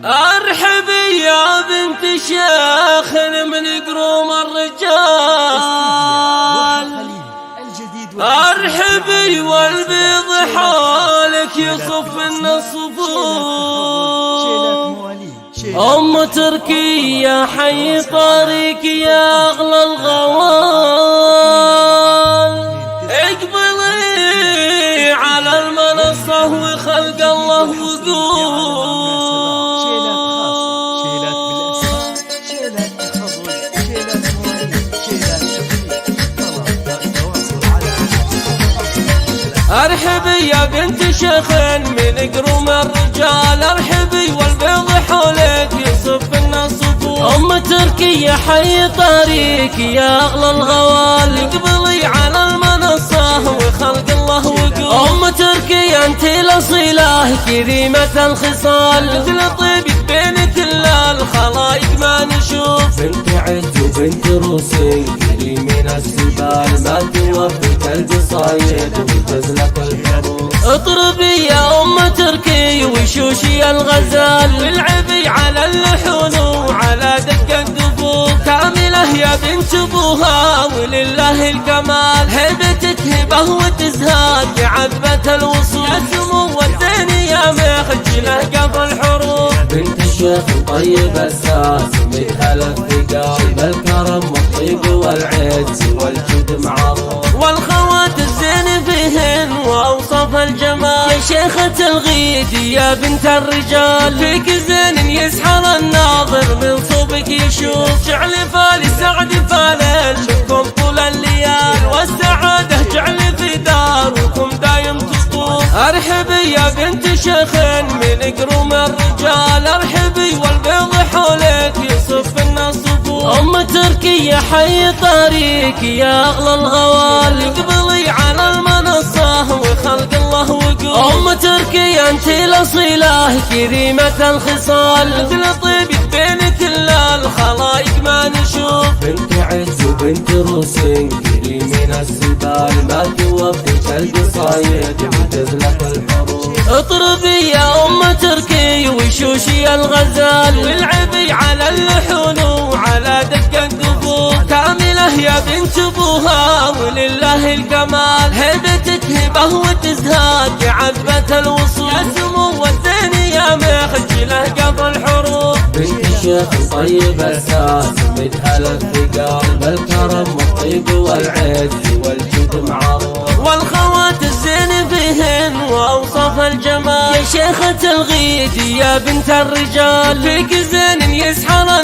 ارحبي يا بنت شيخ من قروم الرجال، ارحبي والبيض حالك يصف الصفوف. ام تركي يا حي طريق يا اغلى الغوال، اقبلي على المنصة وخلق الله وقول. ارحبي يا بنت شيخ من قروم الرجال، ارحبي والبيض حولك يصف الصفوف. ام تركي يا حي طريق يا اغلى الغوال، اقبلي على المنصة وخلق الله وقول. ام تركي انت الاصيلة كريمة الخصال، مثل طيبك بين كل الخلايق ما نشوف. بنت عز وبنت روسي كريمين السبال، ما توفيك القصايد وتزلق الحروف. اطربي يا ام تركي وشوشي الغزال، والعبي على اللحون وعلى دق الدفوف. كاملة يا بنت ابوها ولله الكمال، هيبتك هبه وتزهاد عذبة الوصول. يا سمو الزين يا مخجله قف الحروف. بنت الشيخ طيب الساس مثل الثقال، بالكرم والطيب والعز والجود معروف. والخوات الزين فيهن واوصف الجمال، يا شيخة الغيد يا بنت الرجال. فيك زين يسحر الناظر من صوبك يشوف. جعل فالي سعد فالل لكم طول الليال، والسعادة جعل في داركم دايم تطوف. ارحبي يا بنت شيخ من قروم الرجال، ارحبي والبيض حولك يصف الصفوف. ام تركي يا حي طريق يا اغلى الغوال، اقبلي على المنصة وخلق الله وقول. ام تركي انت الاصيلة كريمة الخصال، مثل طيبك بين كل الخلايق ما نشوف. بنت عز وبنت روسي كريمين السبال، ما توفيك القصايد وتزلق الحروف. اطربي يا ام تركي وشوشي الغزال، والعبي على اللحون وعلى دق الدفوف. كاملة يا بنت ابوها ولله الكمال، هيبتك هبه وتزهاد عذبة الوصول. يا سمو الزين يا مخجله قف الحروف. بنت الشيخ طيب الساس مثل الثقال، بالكرم والطيب والعز والجود معروف. والخوات الزين فيهن واوصف الجمال، يا شيخة الغيد يا بنت الرجال. فيك زين يسحر